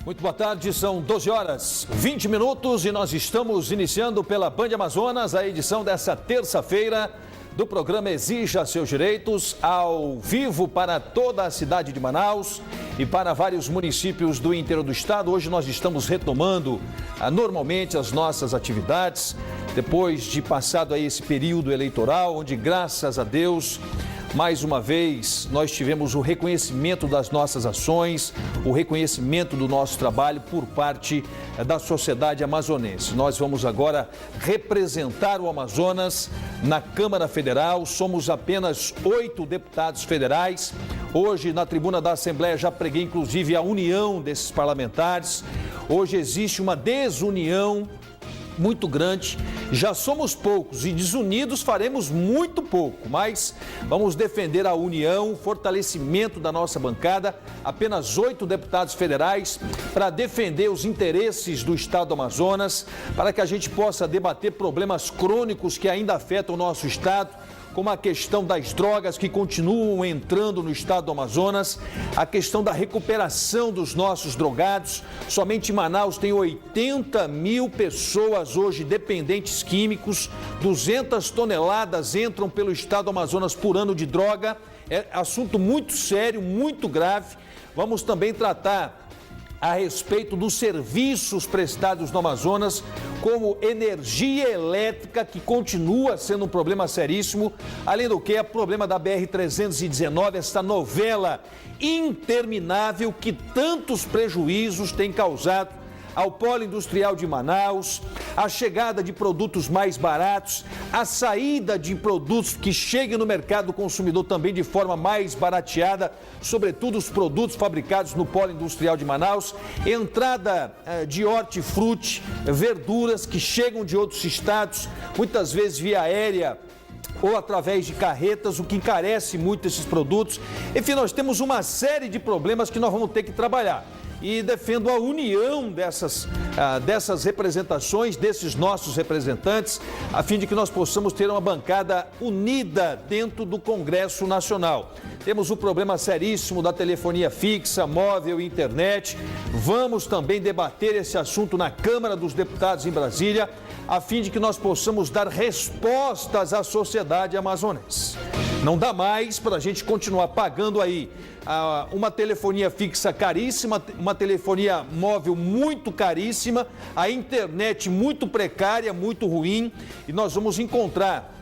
Muito boa tarde, são 12 horas 20 minutos e nós estamos iniciando pela Band Amazonas a edição dessa terça-feira do programa Exija Seus Direitos, ao vivo para toda a cidade de Manaus e para vários municípios do interior do estado. Hoje nós estamos retomando normalmente as nossas atividades, depois de passado aí esse período eleitoral, onde graças a Deus, mais uma vez, nós tivemos o reconhecimento das nossas ações, o reconhecimento do nosso trabalho por parte da sociedade amazonense. Nós vamos agora representar o Amazonas na Câmara Federal. Somos apenas 8 deputados federais. Hoje, na tribuna da Assembleia, já preguei inclusive a união desses parlamentares. Hoje existe uma desunião muito grande, já somos poucos e desunidos faremos muito pouco, mas vamos defender a união, o fortalecimento da nossa bancada, apenas 8 deputados federais para defender os interesses do estado do Amazonas, para que a gente possa debater problemas crônicos que ainda afetam o nosso estado, como a questão das drogas que continuam entrando no estado do Amazonas, a questão da recuperação dos nossos drogados. Somente em Manaus tem 80 mil pessoas hoje dependentes químicos, 200 toneladas entram pelo estado do Amazonas por ano de droga. É assunto muito sério, muito grave. Vamos também tratar a respeito dos serviços prestados no Amazonas, como energia elétrica, que continua sendo um problema seríssimo, além do que é o problema da BR-319, essa novela interminável que tantos prejuízos tem causado ao polo industrial de Manaus, a chegada de produtos mais baratos, a saída de produtos que cheguem no mercado do consumidor também de forma mais barateada, sobretudo os produtos fabricados no polo industrial de Manaus, entrada de hortifruti, verduras que chegam de outros estados, muitas vezes via aérea ou através de carretas, o que encarece muito esses produtos. Enfim, nós temos uma série de problemas que nós vamos ter que trabalhar. E defendo a união dessas representações, desses nossos representantes, a fim de que nós possamos ter uma bancada unida dentro do Congresso Nacional. Temos o problema seríssimo da telefonia fixa, móvel e internet. Vamos também debater esse assunto na Câmara dos Deputados em Brasília, a fim de que nós possamos dar respostas à sociedade amazonense. Não dá mais para a gente continuar pagando aí uma telefonia fixa caríssima, uma telefonia móvel muito caríssima, a internet muito precária, muito ruim, e nós vamos encontrar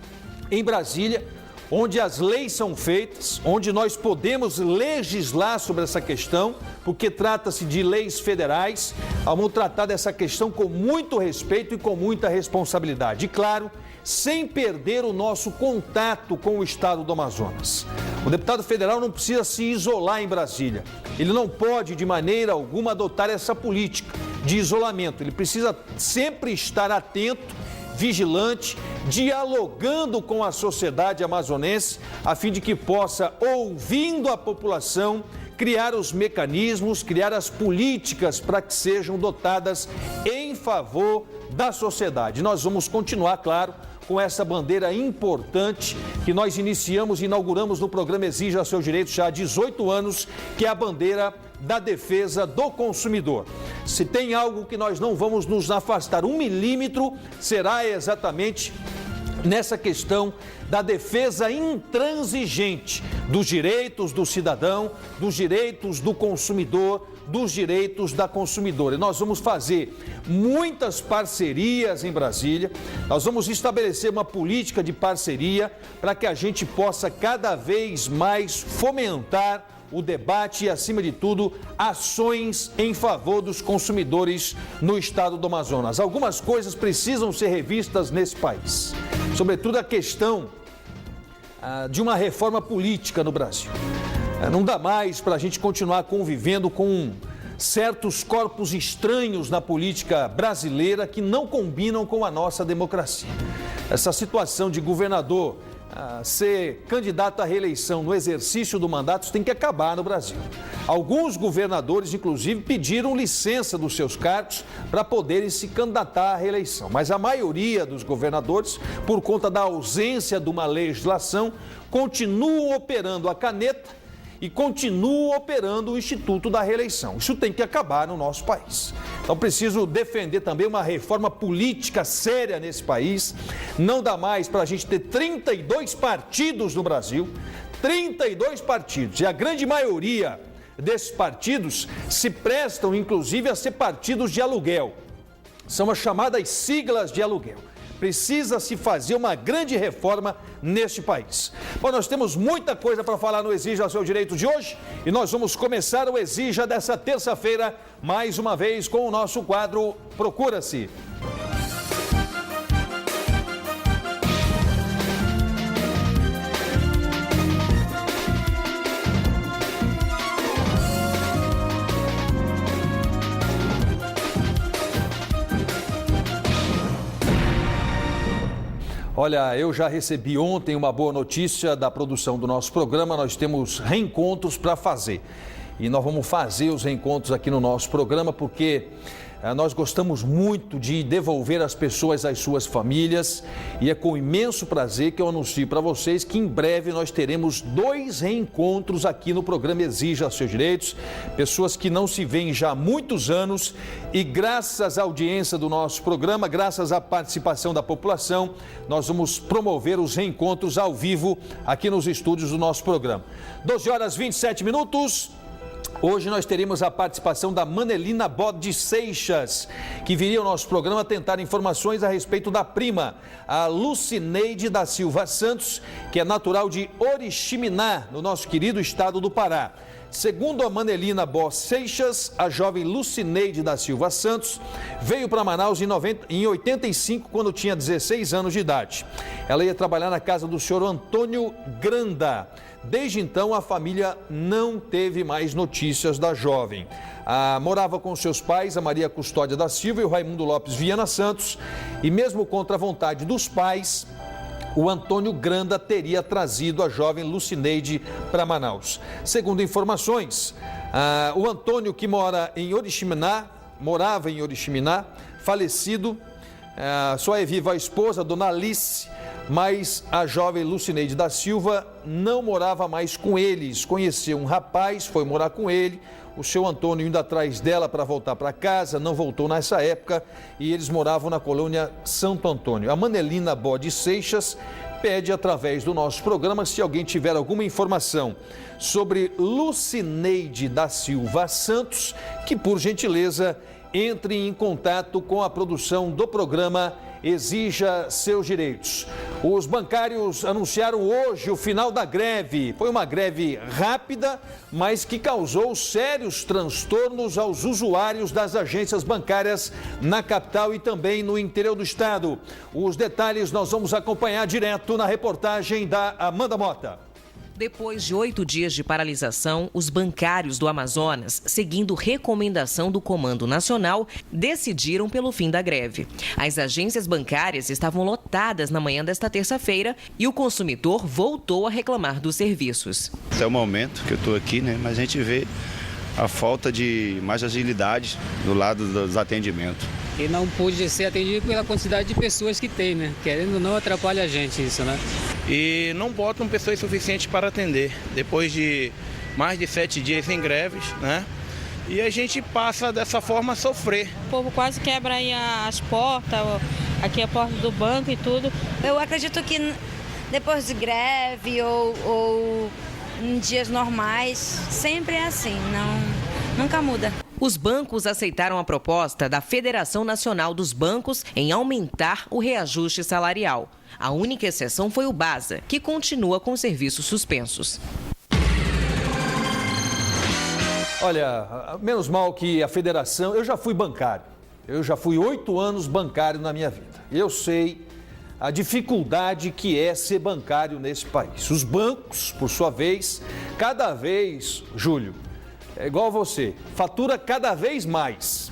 em Brasília, onde as leis são feitas, onde nós podemos legislar sobre essa questão, porque trata-se de leis federais. Vamos tratar dessa questão com muito respeito e com muita responsabilidade. E claro, sem perder o nosso contato com o estado do Amazonas. O deputado federal não precisa se isolar em Brasília. Ele não pode, de maneira alguma, adotar essa política de isolamento. Ele precisa sempre estar atento, vigilante, dialogando com a sociedade amazonense, a fim de que possa, ouvindo a população, criar os mecanismos, criar as políticas para que sejam dotadas em favor da sociedade. Nós vamos continuar, claro, com essa bandeira importante que nós iniciamos e inauguramos no programa Exija Seus Direitos já há 18 anos, que é a bandeira da defesa do consumidor. Se tem algo que nós não vamos nos afastar 1 milímetro, será exatamente nessa questão da defesa intransigente dos direitos do cidadão, dos direitos do consumidor, dos direitos da consumidora. E nós vamos fazer muitas parcerias em Brasília, nós vamos estabelecer uma política de parceria para que a gente possa cada vez mais fomentar o debate e, acima de tudo, ações em favor dos consumidores no estado do Amazonas. Algumas coisas precisam ser revistas nesse país, sobretudo a questão de uma reforma política no Brasil. Não dá mais para a gente continuar convivendo com certos corpos estranhos na política brasileira que não combinam com a nossa democracia. Essa situação de governador ser candidato à reeleição no exercício do mandato tem que acabar no Brasil. Alguns governadores, inclusive, pediram licença dos seus cargos para poderem se candidatar à reeleição. Mas a maioria dos governadores, por conta da ausência de uma legislação, continuam operando a caneta e continua operando o Instituto da Reeleição. Isso tem que acabar no nosso país. Então, preciso defender também uma reforma política séria nesse país. Não dá mais para a gente ter 32 partidos no Brasil, 32 partidos, e a grande maioria desses partidos se prestam, inclusive, a ser partidos de aluguel. São as chamadas siglas de aluguel. Precisa se fazer uma grande reforma neste país. Bom, nós temos muita coisa para falar no Exija Seu Direito de hoje e nós vamos começar o Exija dessa terça-feira, mais uma vez com o nosso quadro Procura-se. Olha, eu já recebi ontem uma boa notícia da produção do nosso programa. Nós temos reencontros para fazer. E nós vamos fazer os reencontros aqui no nosso programa porque nós gostamos muito de devolver as pessoas às suas famílias. E é com imenso prazer que eu anuncio para vocês que em breve nós teremos 2 reencontros aqui no programa Exija Seus Direitos. Pessoas que não se veem já há muitos anos e graças à audiência do nosso programa, graças à participação da população, nós vamos promover os reencontros ao vivo aqui nos estúdios do nosso programa. 12h27. Hoje nós teremos a participação da Manelina Bode Seixas, que viria ao nosso programa tentar informações a respeito da prima, a Lucineide da Silva Santos, que é natural de Oriximiná, no nosso querido estado do Pará. Segundo a Manelina Bode Seixas, a jovem Lucineide da Silva Santos veio para Manaus em 85, quando tinha 16 anos de idade. Ela ia trabalhar na casa do senhor Antônio Granda. Desde então, a família não teve mais notícias da jovem. Morava com seus pais, a Maria Custódia da Silva e o Raimundo Lopes Viana Santos, e mesmo contra a vontade dos pais, o Antônio Granda teria trazido a jovem Lucineide para Manaus. Segundo informações, o Antônio, que morava em Oriximiná, falecido, só é viva a esposa, dona Alice, mas a jovem Lucineide da Silva não morava mais com eles. Conheceu um rapaz, foi morar com ele. O seu Antônio indo atrás dela para voltar para casa, não voltou nessa época e eles moravam na colônia Santo Antônio. A Manelina Bode Seixas pede através do nosso programa, se alguém tiver alguma informação sobre Lucineide da Silva Santos, que por gentileza entre em contato com a produção do programa Exija Seus Direitos. Os bancários anunciaram hoje o final da greve. Foi uma greve rápida, mas que causou sérios transtornos aos usuários das agências bancárias na capital e também no interior do estado. Os detalhes nós vamos acompanhar direto na reportagem da Amanda Mota. Depois de 8 dias de paralisação, os bancários do Amazonas, seguindo recomendação do Comando Nacional, decidiram pelo fim da greve. As agências bancárias estavam lotadas na manhã desta terça-feira e o consumidor voltou a reclamar dos serviços. Até o momento que eu estou aqui, mas a gente vê a falta de mais agilidade do lado dos atendimentos. E não pude ser atendido pela quantidade de pessoas que tem, Querendo ou não, atrapalha a gente isso, E não botam pessoas suficientes para atender. Depois de mais de 7 dias em greves, E a gente passa dessa forma a sofrer. O povo quase quebra aí as portas, aqui a porta do banco e tudo. Eu acredito que depois de greve ou em dias normais, sempre é assim, nunca muda. Os bancos aceitaram a proposta da Federação Nacional dos Bancos em aumentar o reajuste salarial. A única exceção foi o BASA, que continua com serviços suspensos. Olha, menos mal que a federação... Eu já fui bancário. Eu já fui 8 anos bancário na minha vida. Eu sei a dificuldade que é ser bancário nesse país. Os bancos, por sua vez, cada vez, Júlio, é igual você, fatura cada vez mais.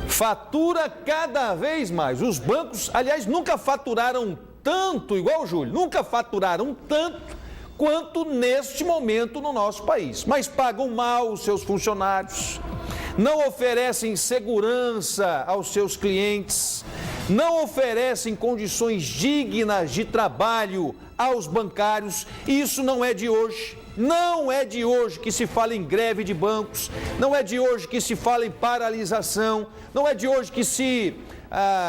Fatura cada vez mais. Os bancos, aliás, nunca faturaram tanto, igual o Júlio, nunca faturaram tanto quanto neste momento no nosso país. Mas pagam mal os seus funcionários, não oferecem segurança aos seus clientes, não oferecem condições dignas de trabalho aos bancários. E isso não é de hoje. Não é de hoje que se fala em greve de bancos, não é de hoje que se fala em paralisação, não é de hoje que se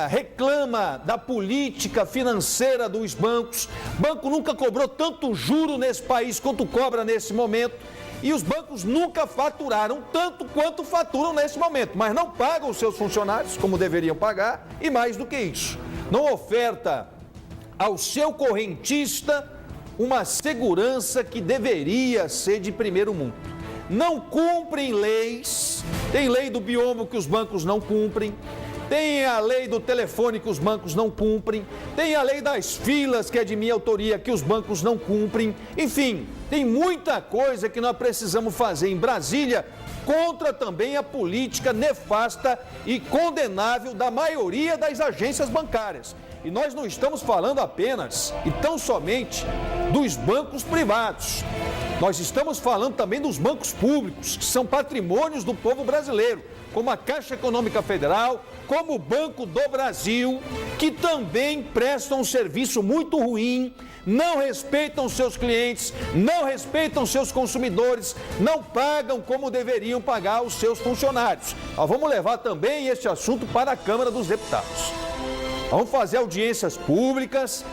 reclama da política financeira dos bancos. Banco nunca cobrou tanto juro nesse país quanto cobra nesse momento. E os bancos nunca faturaram tanto quanto faturam nesse momento, mas não pagam os seus funcionários como deveriam pagar e mais do que isso, não oferta ao seu correntista uma segurança que deveria ser de primeiro mundo. Não cumprem leis, tem lei do biombo que os bancos não cumprem, tem a lei do telefone que os bancos não cumprem, tem a lei das filas que é de minha autoria que os bancos não cumprem, enfim, tem muita coisa que nós precisamos fazer em Brasília contra também a política nefasta e condenável da maioria das agências bancárias. E nós não estamos falando apenas e tão somente dos bancos privados. Nós estamos falando também dos bancos públicos, que são patrimônios do povo brasileiro, como a Caixa Econômica Federal, como o Banco do Brasil, que também prestam um serviço muito ruim, não respeitam seus clientes, não respeitam seus consumidores, não pagam como deveriam pagar os seus funcionários. Nós vamos levar também este assunto para a Câmara dos Deputados. Vamos fazer audiências públicas,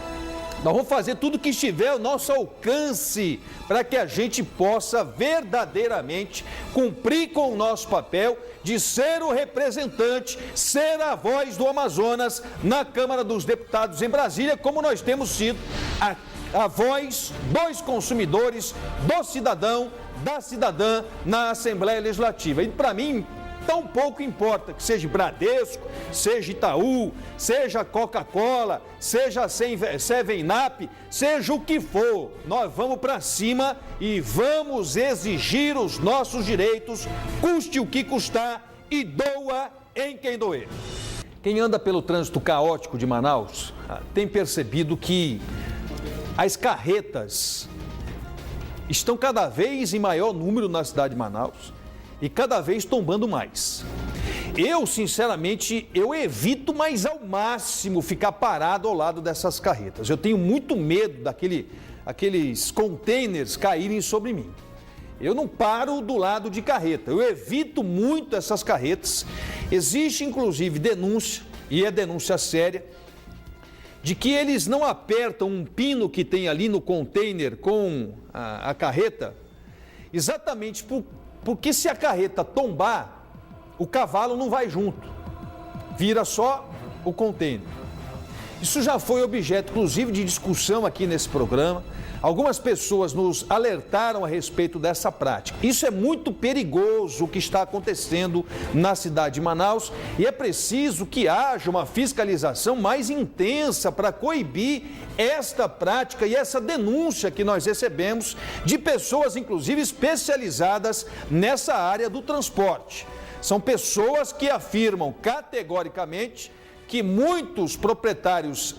nós vamos fazer tudo que estiver ao nosso alcance para que a gente possa verdadeiramente cumprir com o nosso papel de ser o representante, ser a voz do Amazonas na Câmara dos Deputados em Brasília, como nós temos sido a voz dos consumidores, do cidadão, da cidadã na Assembleia Legislativa. E para mim, tão pouco importa que seja Bradesco, seja Itaú, seja Coca-Cola, seja 7-Up, seja o que for, nós vamos para cima e vamos exigir os nossos direitos, custe o que custar e doa em quem doer. Quem anda pelo trânsito caótico de Manaus tem percebido que as carretas estão cada vez em maior número na cidade de Manaus e cada vez tombando mais. Eu, sinceramente, evito mais ao máximo ficar parado ao lado dessas carretas. Eu tenho muito medo daqueles containers caírem sobre mim. Eu não paro do lado de carreta, eu evito muito essas carretas. Existe, inclusive, denúncia, e é denúncia séria, de que eles não apertam um pino que tem ali no container com a carreta, exatamente porque se a carreta tombar, o cavalo não vai junto, vira só o container. Isso já foi objeto, inclusive, de discussão aqui nesse programa. Algumas pessoas nos alertaram a respeito dessa prática. Isso é muito perigoso o que está acontecendo na cidade de Manaus e é preciso que haja uma fiscalização mais intensa para coibir esta prática e essa denúncia que nós recebemos de pessoas, inclusive, especializadas nessa área do transporte. São pessoas que afirmam categoricamente que muitos proprietários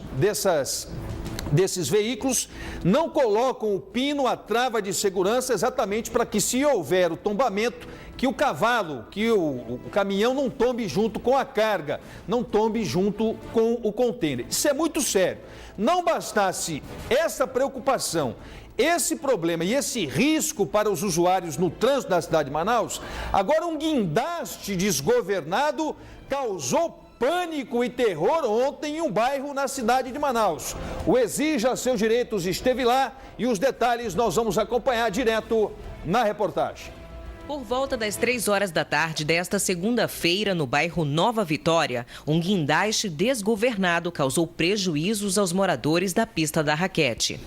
desses veículos não colocam o pino, a trava de segurança, exatamente para que, se houver o tombamento, que o cavalo, que o caminhão não tombe junto com a carga, não tombe junto com o contêiner. Isso é muito sério. Não bastasse essa preocupação, esse problema e esse risco para os usuários no trânsito da cidade de Manaus, agora um guindaste desgovernado causou pânico e terror ontem em um bairro na cidade de Manaus. O Exija Seus Direitos esteve lá e os detalhes nós vamos acompanhar direto na reportagem. Por volta das 3 horas da tarde desta segunda-feira, no bairro Nova Vitória, um guindaste desgovernado causou prejuízos aos moradores da pista da raquete.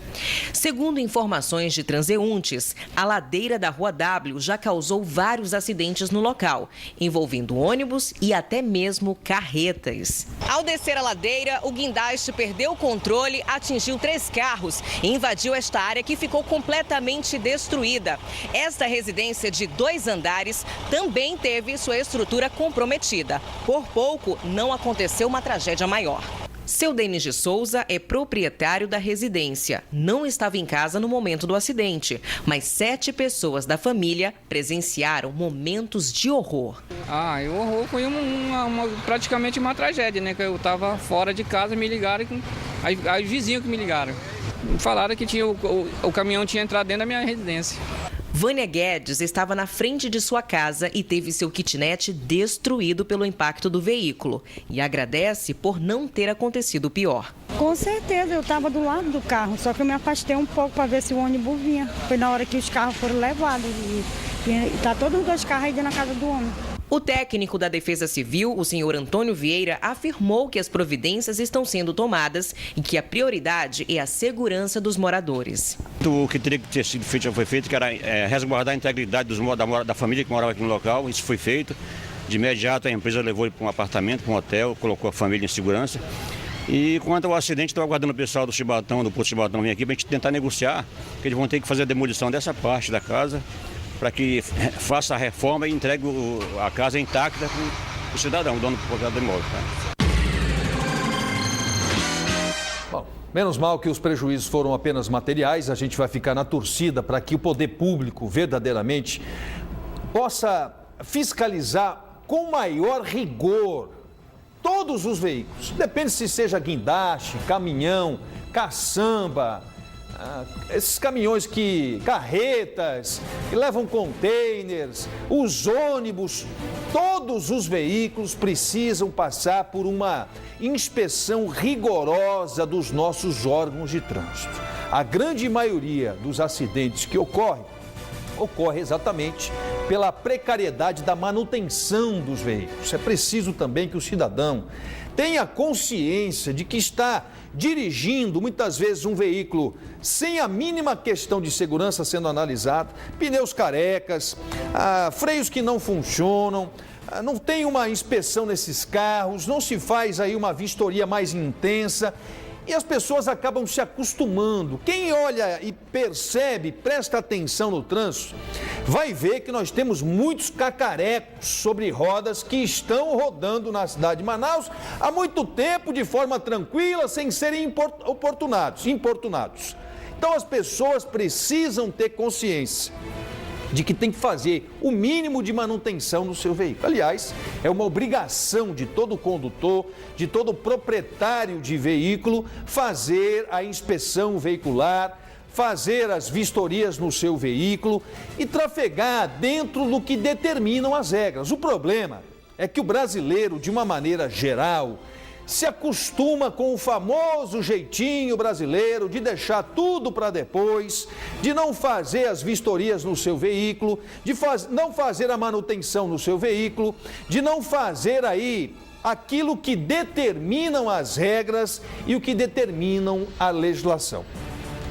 Segundo informações de transeuntes, a ladeira da Rua W já causou vários acidentes no local, envolvendo ônibus e até mesmo carretas. Ao descer a ladeira, o guindaste perdeu o controle, atingiu 3 carros e invadiu esta área que ficou completamente destruída. Esta residência de 2 andares também teve sua estrutura comprometida. Por pouco, não aconteceu uma tragédia maior. Seu Denis de Souza é proprietário da residência. Não estava em casa no momento do acidente, mas 7 pessoas da família presenciaram momentos de horror. O horror foi praticamente uma tragédia, né? Que eu estava fora de casa, me ligaram, aí os vizinhos que me ligaram. Falaram que o caminhão tinha entrado dentro da minha residência. Vânia Guedes estava na frente de sua casa e teve seu kitnet destruído pelo impacto do veículo. E agradece por não ter acontecido pior. Com certeza, eu estava do lado do carro, só que eu me afastei um pouco para ver se o ônibus vinha. Foi na hora que os carros foram levados e tá todos os 2 carros aí dentro da casa do homem. O técnico da Defesa Civil, o senhor Antônio Vieira, afirmou que as providências estão sendo tomadas e que a prioridade é a segurança dos moradores. O que teria que ter sido feito já foi feito, que era resguardar a integridade da família que morava aqui no local. Isso foi feito. De imediato a empresa levou ele para um apartamento, para um hotel, colocou a família em segurança. E quanto ao acidente, estou aguardando o pessoal do Chibatão, do Posto Chibatão vir aqui para a gente tentar negociar, que eles vão ter que fazer a demolição dessa parte da casa, para que faça a reforma e entregue a casa intacta para o cidadão, o dono do imóvel. Bom, menos mal que os prejuízos foram apenas materiais, a gente vai ficar na torcida para que o poder público verdadeiramente possa fiscalizar com maior rigor todos os veículos. Depende se seja guindaste, caminhão, caçamba, esses caminhões carretas, que levam containers, os ônibus, todos os veículos precisam passar por uma inspeção rigorosa dos nossos órgãos de trânsito. A grande maioria dos acidentes que ocorre exatamente pela precariedade da manutenção dos veículos. É preciso também que o cidadão tenha consciência de que está dirigindo muitas vezes um veículo sem a mínima questão de segurança sendo analisada, pneus carecas, freios que não funcionam, não tem uma inspeção nesses carros, não se faz aí uma vistoria mais intensa e as pessoas acabam se acostumando. Quem olha e percebe, presta atenção no trânsito, vai ver que nós temos muitos cacarecos sobre rodas que estão rodando na cidade de Manaus há muito tempo de forma tranquila, sem serem importunados. Então as pessoas precisam ter consciência de que tem que fazer o mínimo de manutenção no seu veículo. Aliás, é uma obrigação de todo condutor, de todo proprietário de veículo, fazer a inspeção veicular, fazer as vistorias no seu veículo e trafegar dentro do que determinam as regras. O problema é que o brasileiro, de uma maneira geral, se acostuma com o famoso jeitinho brasileiro de deixar tudo para depois, de não fazer as vistorias no seu veículo, de não fazer a manutenção no seu veículo, de não fazer aí aquilo que determinam as regras e o que determinam a legislação.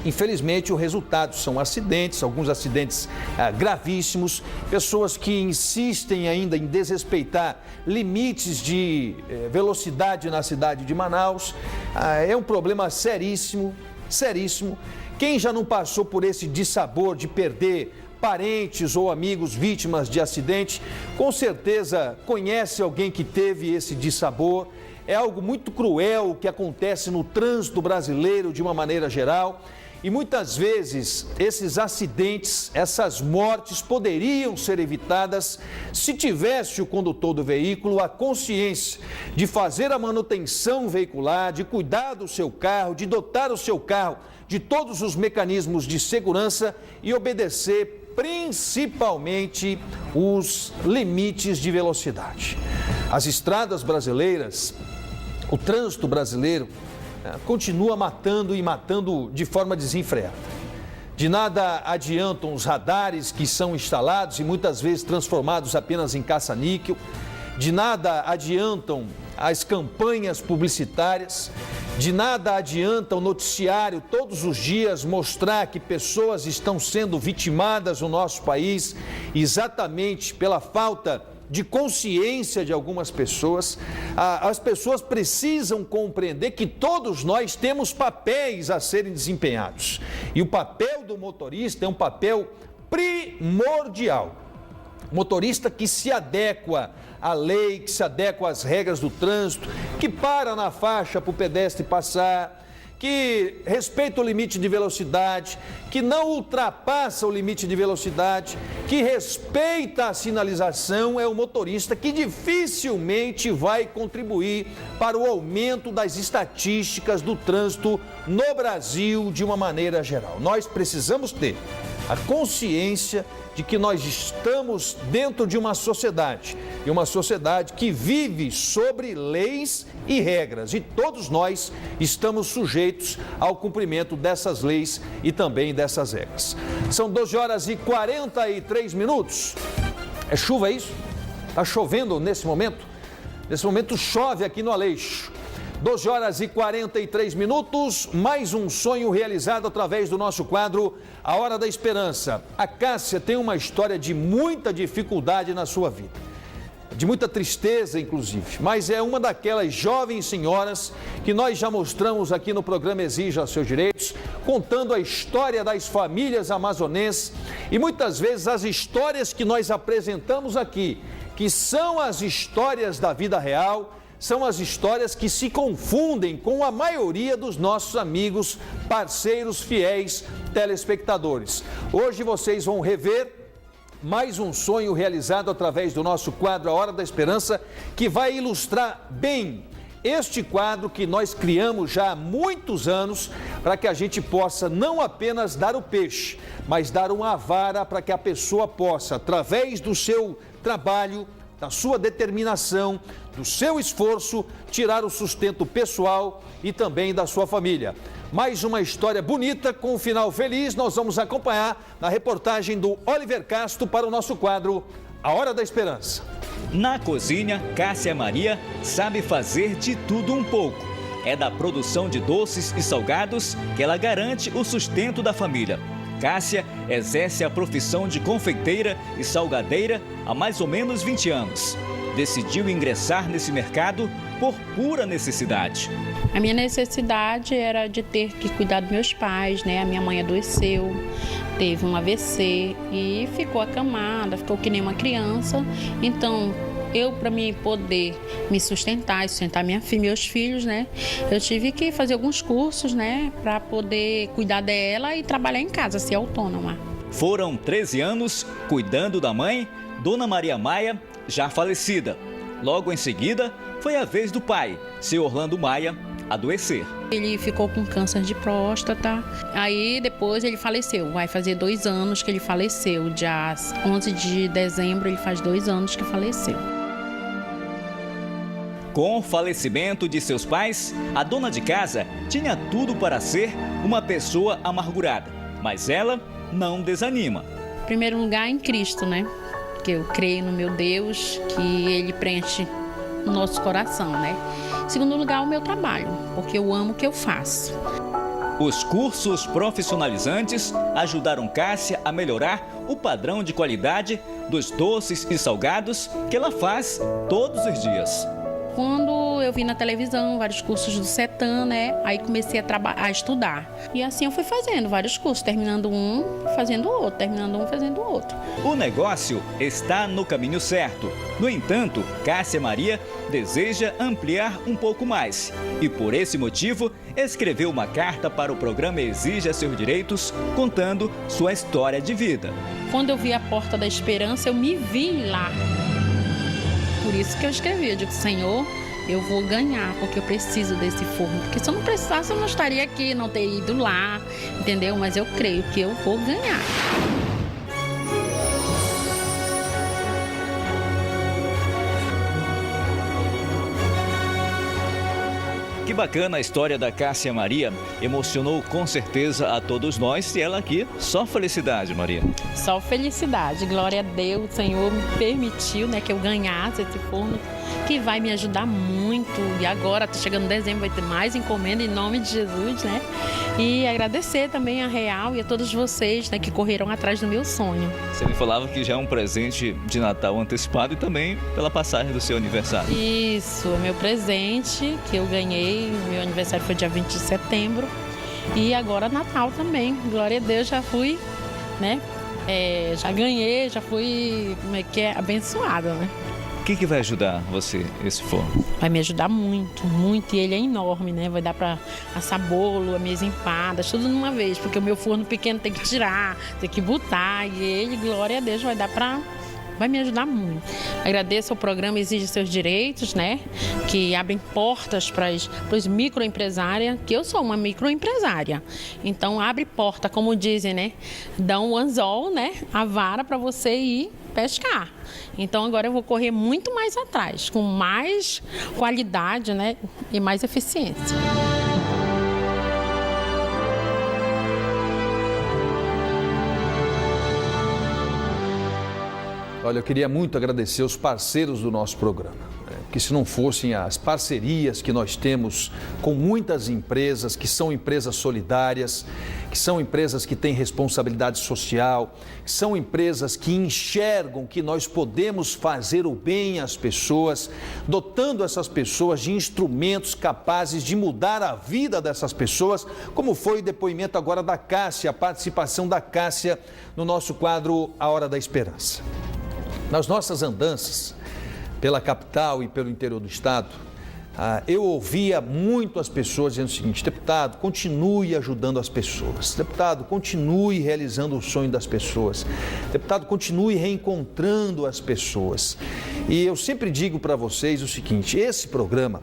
Infelizmente, o resultado são acidentes, alguns acidentes gravíssimos, pessoas que insistem ainda em desrespeitar limites de velocidade na cidade de Manaus. É um problema seríssimo, seríssimo. Quem já não passou por esse dissabor de perder parentes ou amigos vítimas de acidente, com certeza conhece alguém que teve esse dissabor. É algo muito cruel que acontece no trânsito brasileiro de uma maneira geral. E muitas vezes esses acidentes, essas mortes poderiam ser evitadas se tivesse o condutor do veículo a consciência de fazer a manutenção veicular, de cuidar do seu carro, de dotar o seu carro de todos os mecanismos de segurança e obedecer principalmente os limites de velocidade. As estradas brasileiras, o trânsito brasileiro, continua matando e matando de forma desenfreada. De nada adiantam os radares que são instalados e muitas vezes transformados apenas em caça-níquel. De nada adiantam as campanhas publicitárias. De nada adianta o noticiário todos os dias mostrar que pessoas estão sendo vitimadas no nosso país exatamente pela falta de consciência de algumas pessoas. As pessoas precisam compreender que todos nós temos papéis a serem desempenhados. E o papel do motorista é um papel primordial. Motorista que se adequa à lei, que se adequa às regras do trânsito, que para na faixa para o pedestre passar, que respeita o limite de velocidade, que não ultrapassa o limite de velocidade, que respeita a sinalização, é o motorista que dificilmente vai contribuir para o aumento das estatísticas do trânsito no Brasil de uma maneira geral. Nós precisamos ter a consciência de que nós estamos dentro de uma sociedade, e uma sociedade que vive sobre leis e regras, e todos nós estamos sujeitos ao cumprimento dessas leis e também dessas regras. São 12 horas e 43 minutos. É chuva, é isso? Está chovendo nesse momento? Nesse momento chove aqui no Aleixo. 12 horas e 43 minutos, mais um sonho realizado através do nosso quadro A Hora da Esperança. A Cássia tem uma história de muita dificuldade na sua vida, de muita tristeza, inclusive, mas é uma daquelas jovens senhoras que nós já mostramos aqui no programa Exija Seus Direitos, contando a história das famílias amazonenses e muitas vezes as histórias que nós apresentamos aqui, que são as histórias da vida real, são as histórias que se confundem com a maioria dos nossos amigos, parceiros, fiéis, telespectadores. Hoje vocês vão rever mais um sonho realizado através do nosso quadro A Hora da Esperança, que vai ilustrar bem este quadro que nós criamos já há muitos anos para que a gente possa não apenas dar o peixe, mas dar uma vara para que a pessoa possa, através do seu trabalho, da sua determinação, do seu esforço, tirar o sustento pessoal e também da sua família. Mais uma história bonita com um final feliz, nós vamos acompanhar na reportagem do Oliver Castro para o nosso quadro A Hora da Esperança. Na cozinha, Cássia Maria sabe fazer de tudo um pouco. É da produção de doces e salgados que ela garante o sustento da família. Cássia exerce a profissão de confeiteira e salgadeira há mais ou menos 20 anos. Decidiu ingressar nesse mercado por pura necessidade. A minha necessidade era de ter que cuidar dos meus pais, né? A minha mãe adoeceu, teve um AVC e ficou acamada, ficou que nem uma criança. Então, para mim poder me sustentar e sustentar meus filhos, né? Eu tive que fazer alguns cursos, né? Para poder cuidar dela e trabalhar em casa, ser autônoma. Foram 13 anos cuidando da mãe, Dona Maria Maia, já falecida. Logo em seguida, foi a vez do pai, seu Orlando Maia, adoecer. Ele ficou com câncer de próstata, aí depois ele faleceu. Vai fazer 2 anos que ele faleceu, dia 11 de dezembro ele faz 2 anos que faleceu. Com o falecimento de seus pais, a dona de casa tinha tudo para ser uma pessoa amargurada, mas ela não desanima. Em primeiro lugar, em Cristo, né? Que eu creio no meu Deus, que Ele preenche o nosso coração, né? Em segundo lugar, o meu trabalho, porque eu amo o que eu faço. Os cursos profissionalizantes ajudaram Cássia a melhorar o padrão de qualidade dos doces e salgados que ela faz todos os dias. Quando eu vi na televisão vários cursos do CETAM, né? Aí comecei a estudar. E assim eu fui fazendo vários cursos, terminando um, fazendo outro, terminando um, fazendo outro. O negócio está no caminho certo. No entanto, Cássia Maria deseja ampliar um pouco mais. E por esse motivo, escreveu uma carta para o programa Exija Seus Direitos, contando sua história de vida. Quando eu vi a Porta da Esperança, eu me vi lá. Por isso que eu escrevi, eu digo, Senhor, eu vou ganhar, porque eu preciso desse forno. Porque se eu não precisasse, eu não estaria aqui, não teria ido lá, entendeu? Mas eu creio que eu vou ganhar. Que bacana a história da Cássia Maria, emocionou com certeza a todos nós, e ela aqui, só felicidade, Maria. Só felicidade, glória a Deus, o Senhor me permitiu, né, que eu ganhasse esse forno, que vai me ajudar muito, e agora, tá chegando dezembro, vai ter mais encomenda em nome de Jesus, né, e agradecer também a Real e a todos vocês, né, que correram atrás do meu sonho. Você me falava que já é um presente de Natal antecipado e também pela passagem do seu aniversário. Isso, meu presente que eu ganhei, meu aniversário foi dia 20 de setembro, e agora Natal também, glória a Deus, já fui, né, já ganhei, já fui, abençoada, né. O que vai ajudar você, esse forno? Vai me ajudar muito, muito, e ele é enorme, né? Vai dar para assar bolo, as minhas empadas, tudo numa vez, porque o meu forno pequeno tem que tirar, tem que botar, e ele, glória a Deus, vai me ajudar muito. Agradeço ao programa Exija Seus Direitos, né? Que abrem portas para os microempresários, que eu sou uma microempresária. Então, abre porta, como dizem, né? Dá um anzol, né? A vara para você ir pescar. Então, agora eu vou correr muito mais atrás, com mais qualidade, né? E mais eficiência. Olha, eu queria muito agradecer os parceiros do nosso programa, que se não fossem as parcerias que nós temos com muitas empresas, que são empresas solidárias, que são empresas que têm responsabilidade social, que são empresas que enxergam que nós podemos fazer o bem às pessoas, dotando essas pessoas de instrumentos capazes de mudar a vida dessas pessoas, como foi o depoimento agora da Cássia, a participação da Cássia no nosso quadro A Hora da Esperança. Nas nossas andanças pela capital e pelo interior do estado, eu ouvia muito as pessoas dizendo o seguinte: deputado, continue ajudando as pessoas. Deputado, continue realizando o sonho das pessoas. Deputado, continue reencontrando as pessoas. E eu sempre digo para vocês o seguinte: esse programa,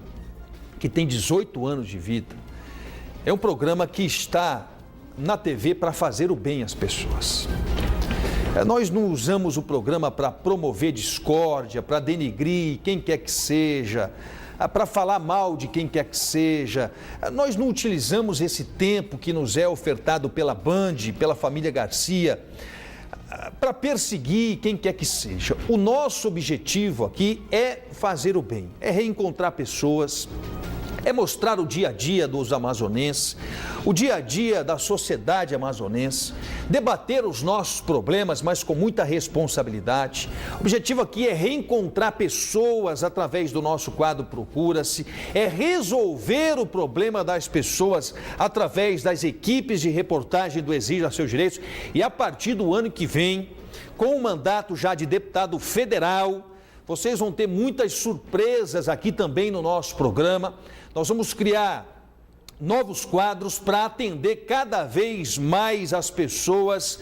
que tem 18 anos de vida, é um programa que está na TV para fazer o bem às pessoas. Nós não usamos o programa para promover discórdia, para denigrir quem quer que seja, para falar mal de quem quer que seja. Nós não utilizamos esse tempo que nos é ofertado pela Band, pela família Garcia, para perseguir quem quer que seja. O nosso objetivo aqui é fazer o bem, é reencontrar pessoas, é mostrar o dia a dia dos amazonenses, o dia a dia da sociedade amazonense, debater os nossos problemas, mas com muita responsabilidade. O objetivo aqui é reencontrar pessoas através do nosso quadro Procura-se, é resolver o problema das pessoas através das equipes de reportagem do Exija Seus Direitos, e a partir do ano que vem, com o mandato já de deputado federal, vocês vão ter muitas surpresas aqui também no nosso programa. Nós vamos criar novos quadros para atender cada vez mais as pessoas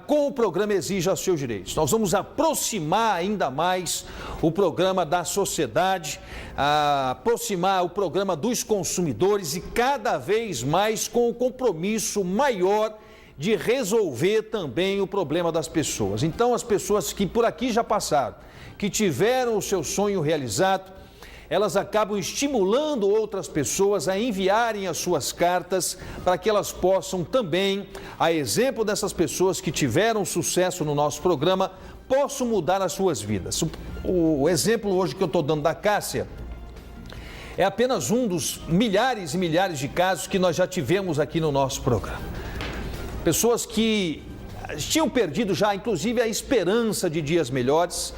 com o programa Exija Seus Direitos. Nós vamos aproximar ainda mais o programa da sociedade, aproximar o programa dos consumidores e cada vez mais com o compromisso maior de resolver também o problema das pessoas. Então, as pessoas que por aqui já passaram, que tiveram o seu sonho realizado, elas acabam estimulando outras pessoas a enviarem as suas cartas para que elas possam também, a exemplo dessas pessoas que tiveram sucesso no nosso programa, possam mudar as suas vidas. O exemplo hoje que eu estou dando da Cássia é apenas um dos milhares e milhares de casos que nós já tivemos aqui no nosso programa. Pessoas que tinham perdido já, inclusive, a esperança de dias melhores,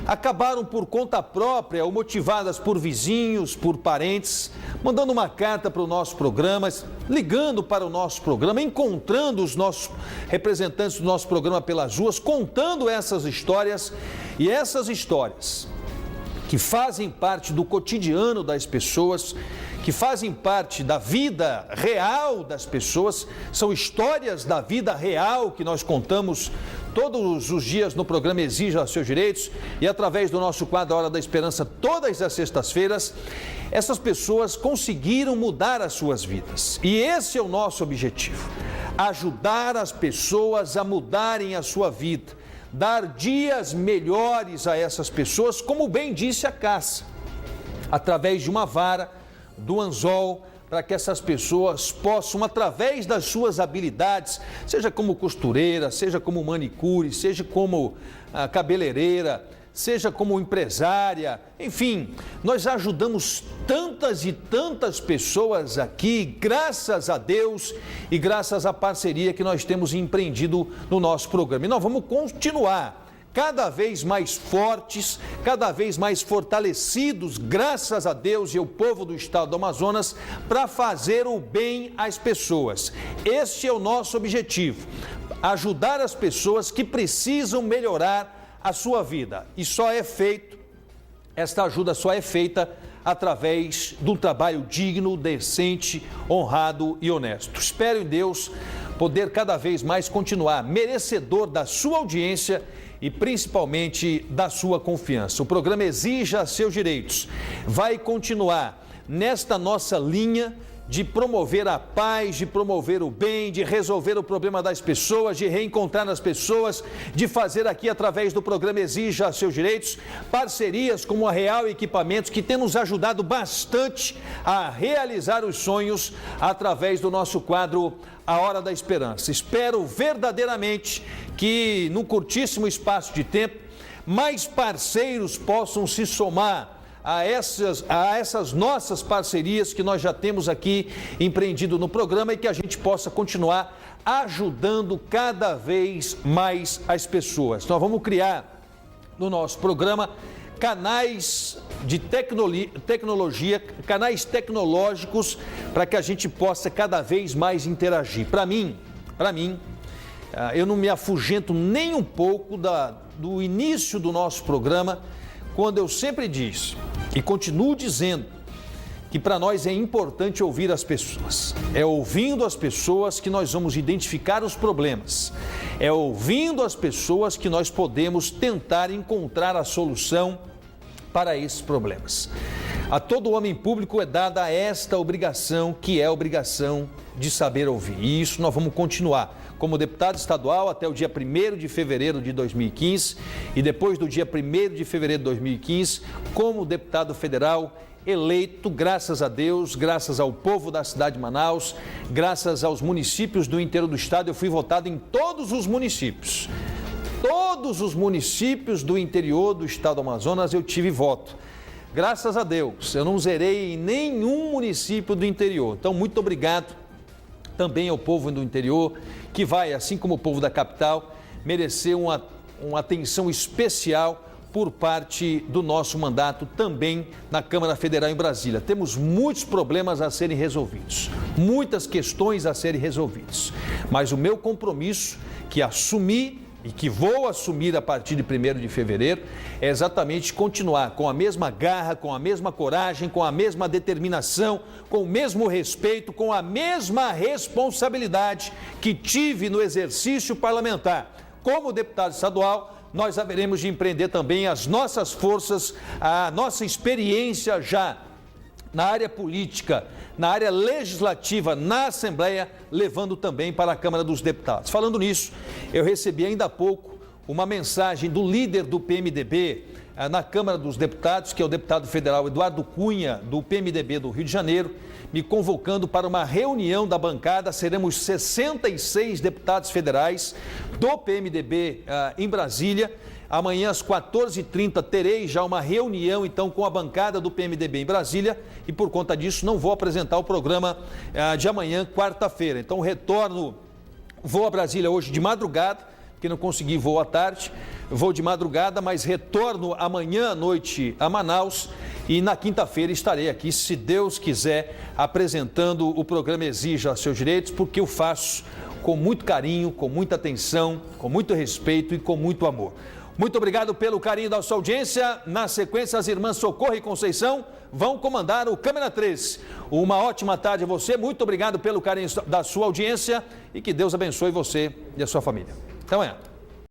acabaram por conta própria ou motivadas por vizinhos, por parentes, mandando uma carta para o nosso programa, ligando para o nosso programa, encontrando os nossos representantes do nosso programa pelas ruas, contando essas histórias, e essas histórias que fazem parte do cotidiano das pessoas, que fazem parte da vida real das pessoas, são histórias da vida real que nós contamos todos os dias no programa Exija Seus Direitos e através do nosso quadro A Hora da Esperança, todas as sextas-feiras. Essas pessoas conseguiram mudar as suas vidas e esse é o nosso objetivo: ajudar as pessoas a mudarem a sua vida, dar dias melhores a essas pessoas, como bem disse a Cássia, através de uma vara, do anzol, para que essas pessoas possam, através das suas habilidades, seja como costureira, seja como manicure, seja como cabeleireira, seja como empresária, enfim, nós ajudamos tantas e tantas pessoas aqui, graças a Deus e graças à parceria que nós temos empreendido no nosso programa. E nós vamos continuar cada vez mais fortes, cada vez mais fortalecidos, graças a Deus e ao povo do estado do Amazonas, para fazer o bem às pessoas. Este é o nosso objetivo: ajudar as pessoas que precisam melhorar a sua vida. E só é feito esta ajuda só é feita através de um trabalho digno, decente, honrado e honesto. Espero em Deus poder cada vez mais continuar merecedor da sua audiência e principalmente da sua confiança. O programa Exija Seus Direitos vai continuar nesta nossa linha de promover a paz, de promover o bem, de resolver o problema das pessoas, de reencontrar as pessoas, de fazer aqui através do programa Exija Seus Direitos, parcerias como a Real Equipamentos, que tem nos ajudado bastante a realizar os sonhos através do nosso quadro A Hora da Esperança. Espero verdadeiramente que num curtíssimo espaço de tempo, mais parceiros possam se somar a essas nossas parcerias que nós já temos aqui empreendido no programa e que a gente possa continuar ajudando cada vez mais as pessoas. Nós vamos criar no nosso programa canais de tecnologia, canais tecnológicos para que a gente possa cada vez mais interagir. Para mim, eu não me afugento nem um pouco do início do nosso programa, quando eu sempre disse e continuo dizendo que para nós é importante ouvir as pessoas. É ouvindo as pessoas que nós vamos identificar os problemas. É ouvindo as pessoas que nós podemos tentar encontrar a solução para esses problemas. A todo homem público é dada esta obrigação, que é a obrigação de saber ouvir. E isso nós vamos continuar como deputado estadual até o dia 1º de fevereiro de 2015 e depois do dia 1º de fevereiro de 2015 como deputado federal eleito, graças a Deus, graças ao povo da cidade de Manaus, graças aos municípios do interior do estado. Eu fui votado em todos os municípios. Todos os municípios do interior do estado do Amazonas eu tive voto. Graças a Deus, eu não zerei em nenhum município do interior. Então, muito obrigado também ao povo do interior, que vai, assim como o povo da capital, merecer uma atenção especial por parte do nosso mandato também na Câmara Federal em Brasília. Temos muitos problemas a serem resolvidos, muitas questões a serem resolvidas, mas o meu compromisso, que assumi e que vou assumir a partir de 1º de fevereiro, é exatamente continuar com a mesma garra, com a mesma coragem, com a mesma determinação, com o mesmo respeito, com a mesma responsabilidade que tive no exercício parlamentar. Como deputado estadual, nós haveremos de empreender também as nossas forças, a nossa experiência já na área política, na área legislativa, na Assembleia, levando também para a Câmara dos Deputados. Falando nisso, eu recebi ainda há pouco uma mensagem do líder do PMDB na Câmara dos Deputados, que é o deputado federal Eduardo Cunha, do PMDB do Rio de Janeiro, me convocando para uma reunião da bancada. Seremos 66 deputados federais do PMDB em Brasília. Amanhã às 14h30 terei já uma reunião então com a bancada do PMDB em Brasília e por conta disso não vou apresentar o programa de amanhã, quarta-feira. Então vou a Brasília hoje de madrugada, porque não consegui voo à tarde, vou de madrugada, mas retorno amanhã à noite a Manaus e na quinta-feira estarei aqui, se Deus quiser, apresentando o programa Exija Seus Direitos, porque eu faço com muito carinho, com muita atenção, com muito respeito e com muito amor. Muito obrigado pelo carinho da sua audiência. Na sequência, as irmãs Socorro e Conceição vão comandar o Câmara 3. Uma ótima tarde a você. Muito obrigado pelo carinho da sua audiência e que Deus abençoe você e a sua família. Até amanhã.